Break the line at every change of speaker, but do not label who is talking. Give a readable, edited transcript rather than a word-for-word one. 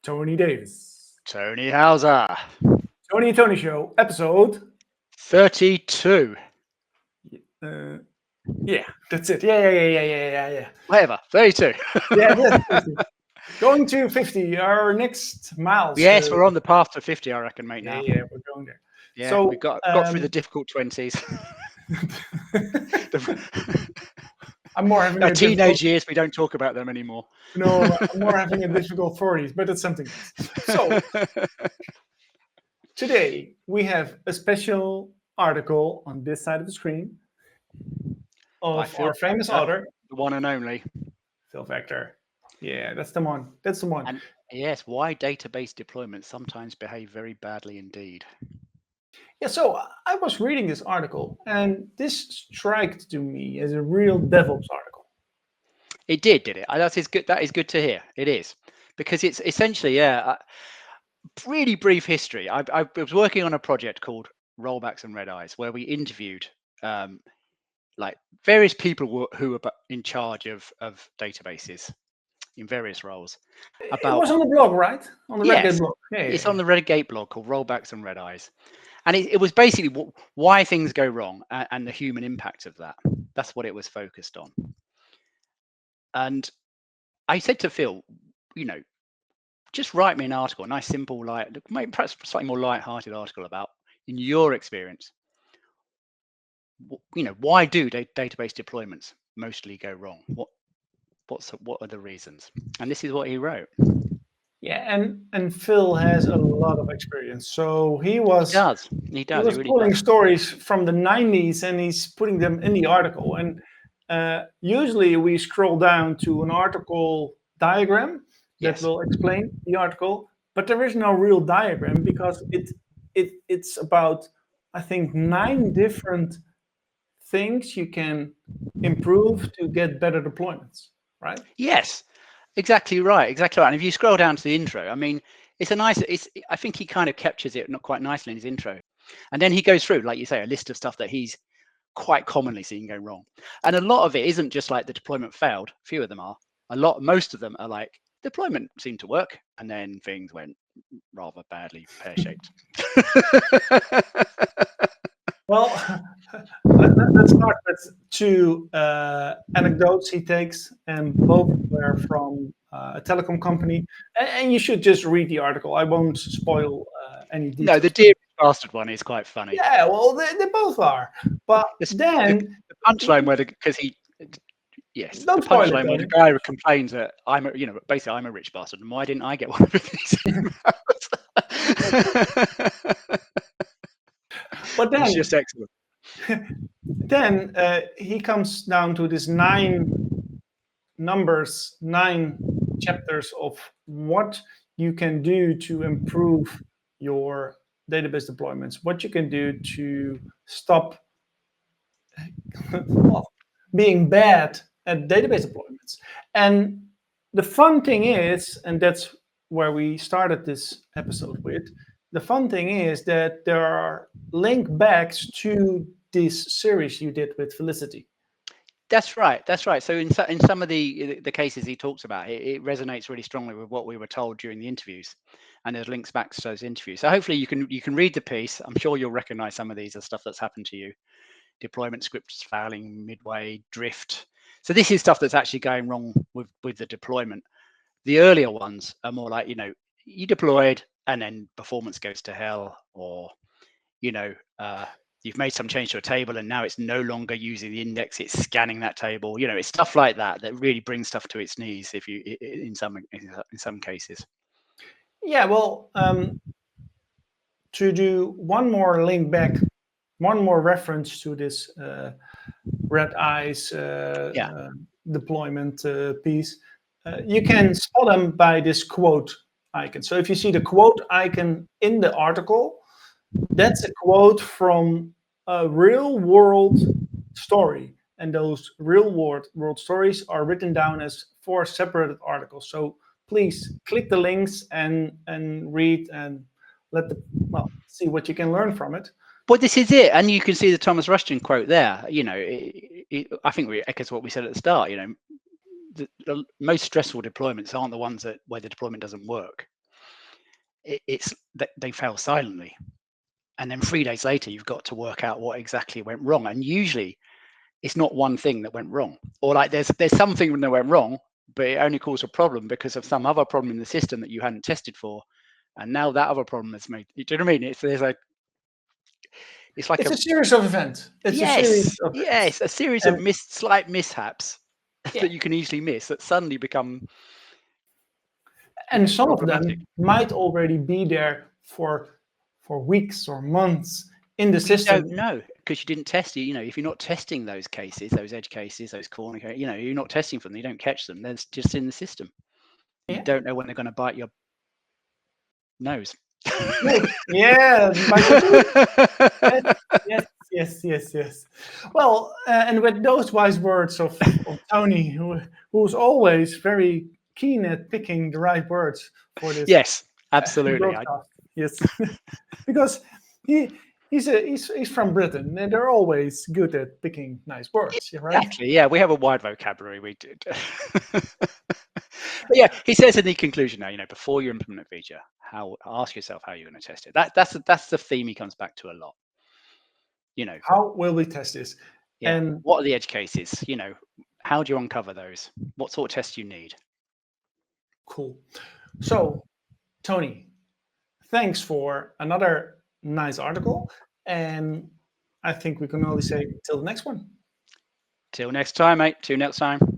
Tony Davis.
Tony Hauser.
Tonie Show, episode.
32.
Uh, yeah, that's it. Yeah.
Whatever. 32.
Yeah, that's 50. Going to 50, our next
Yes,
milestone.
we're on the path to 50, I reckon, mate, now.
Yeah, we're going there.
Yeah,
So,
we got through the difficult 20s.
I'm more having
Our
a
teenage
difficult.
years, we don't talk about them anymore.
No, I'm more having a difficult 40s, but it's something else. So, today we have a special article on this side of the screen
By
of
Phil
our famous
Factor,
author,
the one and only.
Phil Factor. Yeah, that's the one. That's the one.
And yes, why database deployments sometimes behave very badly indeed.
Yeah, so I was reading this article, and this struck to me as a real DevOps article.
It did it? That is good. That is good to hear. It is, because it's essentially, really brief history. I was working on a project called Rollbacks and Red Eyes, where we interviewed like various people who were in charge of databases in various roles.
It was on the blog, right? On the Redgate blog.
It's on the Redgate blog called Rollbacks and Red Eyes. And it was basically why things go wrong and the human impact of that. That's what it was focused on. And I said to Phil, just write me an article, a nice, simple, maybe perhaps slightly more light-hearted article about, in your experience, why do database deployments mostly go wrong? What are the reasons? And this is what he wrote.
Yeah, and Phil has a lot of experience. So he was
really
pulling
does.
stories from the 90s and he's putting them in the article. And usually we scroll down to an article diagram that will explain the article, but there is no real diagram because it's about, I think, 9 different things you can improve to get better deployments, right?
Yes, exactly right. And if you scroll down to the intro, I mean, I think he kind of captures it not quite nicely in his intro. And then he goes through, like you say, a list of stuff that he's quite commonly seen go wrong. And a lot of it isn't just like the deployment failed. Few of them are. Most of them are like deployment seemed to work, and then things went rather badly pear-shaped.
Well, let's start with 2 anecdotes he takes, and both were from a telecom company. And you should just read the article. I won't spoil any details.
No, the dear bastard one is quite funny.
Yeah, well, they both are. But then
the punchline because he. Yes, the punchline where the guy complains that basically I'm a rich bastard, and why didn't I get one of these emails?
But then
it's just excellent.
Then he comes down to this 9 chapters of what you can do to improve your database deployments, what you can do to stop being bad at database deployments. And the fun thing is, and that's where we started this episode with, the fun thing is that there are link backs to this series you did with Felicity.
That's right. So in some of the cases he talks about, it resonates really strongly with what we were told during the interviews, and there's links back to those interviews. So hopefully you can read the piece. I'm sure you'll recognize some of these as stuff that's happened to you. Deployment scripts failing midway, drift. So this is stuff that's actually going wrong with the deployment. The earlier ones are more like, you deployed and then performance goes to hell, or you've made some change to a table and now it's no longer using the index, it's scanning that table. It's stuff like that really brings stuff to its knees in some cases.
Yeah, well, to do one more link back, one more reference to this Red Eyes deployment piece, you can spot them by this quote icon. So if you see the quote icon in the article, that's a quote from a real world story. And those real world stories are written down as 4 separate articles. So please click the links and read and see what you can learn from it.
But this is it, and you can see the Thomas Rushton quote there. I think it echoes what we said at the start. The most stressful deployments aren't the ones where the deployment doesn't work. it's that they fail silently. And then 3 days later, you've got to work out what exactly went wrong. And usually it's not one thing that went wrong, or like there's something that went wrong, but it only caused a problem because of some other problem in the system that you hadn't tested for. And now that other problem has made, do you know what I mean? It's like
It's
a,
a series of events. It's a series
yes,
of events.
yes, a series of
And
slight mishaps
yeah,
that you can easily miss that suddenly become,
and some of
problematic.
them might already be there for weeks or months in the
But you don't
system.
know because you didn't test it. If you're not testing those cases, those edge cases, those corner cases, you're not testing for them. You don't catch them. They're just in the system. You
Yeah.
don't know when they're going to bite your nose.
No. Yeah, by the tooth. Yes, yes, yes, yes, yes. Well, and with those wise words of Tony, who's always very keen at picking the right words for this
Yes, absolutely.
broadcast. Yes, because he's from Britain, and they're always good at picking nice words. Right?
Exactly. Yeah, we have a wide vocabulary. We did. But yeah, he says in the conclusion now, before you implement a feature, ask yourself how you're going to test it. That's the theme he comes back to a lot.
How will we test this?
Yeah.
And
What are the edge cases? How do you uncover those? What sort of tests do you need?
cool. So, Tony, thanks for another nice article, and I think we can only say till the next one.
Till next time, mate. Till next time.